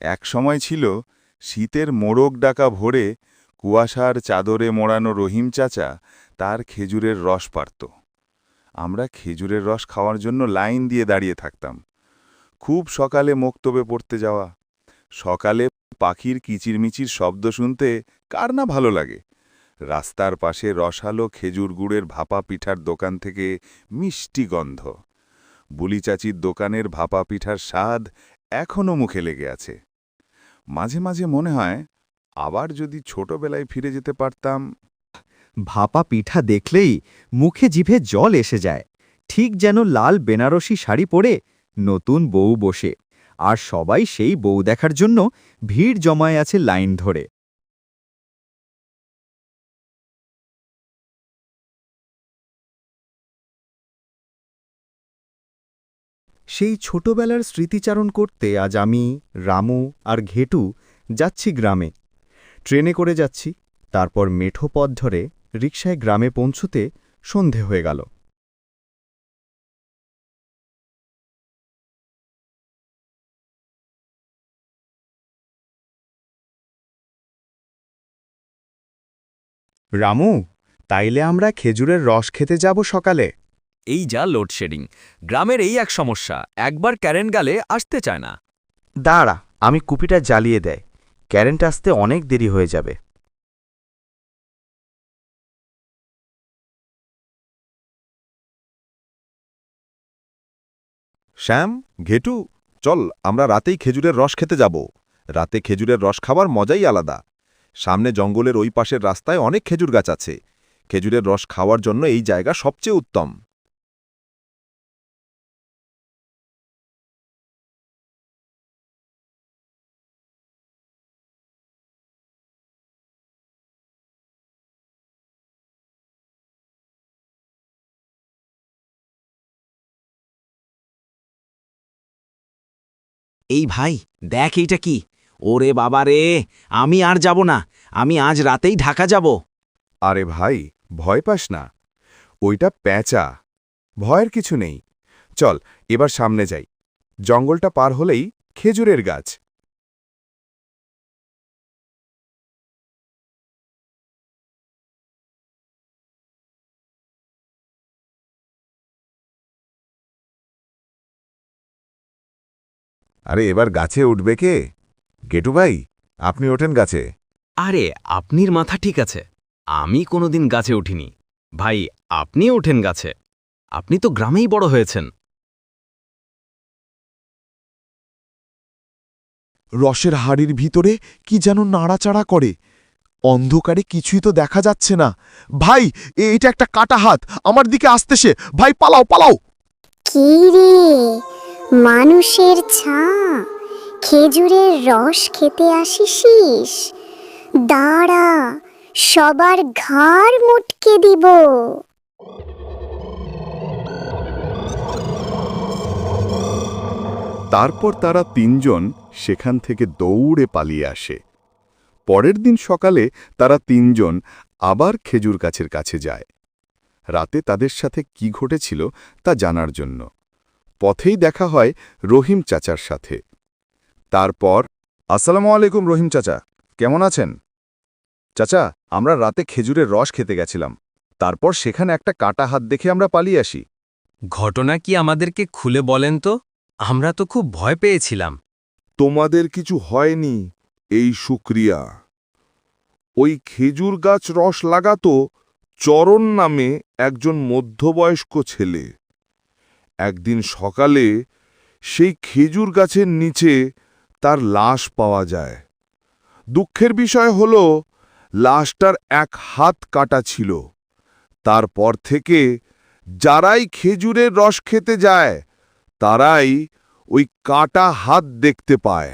এক সময় ছিল শীতের মোড়ক ডাকা ভোরে কুয়াশার চাদরে মোড়ানো রহিম চাচা তার খেজুরের রস পাড়ত। আমরা খেজুরের রস খাওয়ার জন্য লাইন দিয়ে দাঁড়িয়ে থাকতাম। খুব সকালে মক্তবে পড়তে যাওয়া, সকালে পাখির কিচিরমিচির শব্দ শুনতে কার না ভালো লাগে। রাস্তার পাশে রসালো খেজুর গুড়ের ভাপা পিঠার দোকান থেকে মিষ্টি গন্ধ। বুলি চাচির দোকানের ভাপা পিঠার স্বাদ এখনও মুখে লেগে আছে। মাঝে মাঝে মনে হয় আবার যদি ছোটবেলায় ফিরে যেতে পারতাম। ভাপা পিঠা দেখলেই মুখে জিভে জল এসে যায়, ঠিক যেন লাল বেনারসি শাড়ি পরে নতুন বউ বসে, আর সবাই সেই বউ দেখার জন্য ভিড় জমায় আছে লাইন ধরে। সেই ছোটবেলার স্মৃতিচারণ করতে আজ আমি, রামু আর ঘেটু যাচ্ছি গ্রামে। ট্রেনে করে যাচ্ছি, তারপর মেঠো পথ ধরে রিকশায় গ্রামে পৌঁছতে সন্ধে হয়ে গেল। রামু, তাইলে আমরা খেজুরের রস খেতে যাব সকালে। এই যা লোডশেডিং, গ্রামের এই এক সমস্যা, একবার কারেন্ট গেলে আসতে চায় না। দাঁড়া, আমি কুপিটা জ্বালিয়ে দেয়, কারেন্ট আসতে অনেক দেরি হয়ে যাবে। শ্যাম, ঘেটু, চল আমরা রাতেই খেজুরের রস খেতে যাব। রাতে খেজুরের রস খাবার মজাই আলাদা। সামনে জঙ্গলের ওই পাশের রাস্তায় অনেক খেজুর গাছ আছে। খেজুরের রস খাওয়ার জন্য এই জায়গা সবচেয়ে উত্তম। এই ভাই, দেখ এইটা কি! ওরে বাবা রে, আমি আর যাব না, আমি আজ রাতেই ঢাকা যাব। আরে ভাই, ভয় পাস না, ওইটা প্যাঁচা। ভয়ের কিছু নেই। চল এবার সামনে যাই। জঙ্গলটা পার হলেই খেজুরের গাছ। আরে এবার গাছে উঠবে কে? গেটু ভাই, আপনি ওঠেন গাছে। আরে আপনির মাথা ঠিক আছে, আমি কোনোদিন গাছে উঠিনি। ভাই, আপনি ওঠেন গাছে, আপনি তো গ্রামেই বড় হয়েছেন। রসের হাড়ির ভিতরে কি যেন নাড়াচাড়া করে। অন্ধকারে কিছুই তো দেখা যাচ্ছে না। ভাই, এইটা একটা কাটা হাত আমার দিকে আসতেছে। ভাই, পালাও পালাও। কি রে, মানুষের ছা, খেজুরের রস খেতে আসিসিস? দাঁড়া, সবার ঘাড় মুটকে দিব। তারপর তারা তিনজন সেখান থেকে দৌড়ে পালিয়ে আসে। পরের দিন সকালে তারা তিনজন আবার খেজুর গাছের কাছে যায়, রাতে তাদের সাথে কি ঘটেছিল তা জানার জন্য। পথেই দেখা হয় রহিম চাচার সাথে। তারপর, আসসালামু আলাইকুম রহিম চাচা, কেমন আছেন? চাচা, আমরা রাতে খেজুরের রস খেতে গেছিলাম, তারপর সেখানে একটা কাটা হাত দেখে আমরা পালিয়ে আসি। ঘটনা কি আমাদেরকে খুলে বলেন তো, আমরা তো খুব ভয় পেয়েছিলাম। তোমাদের কিছু হয়নি, এই শুক্রিয়া। ওই খেজুর গাছ রস লাগাতো চরণ নামে একজন মধ্যবয়স্ক ছেলে। একদিন সকালে সেই খেজুর গাছের নিচে তার লাশ পাওয়া যায়। দুঃখের বিষয় হল লাশটার এক হাত কাটা ছিল। তারপর থেকে যারাই খেজুরের রস খেতে যায় তারাই ওই কাটা হাত দেখতে পায়।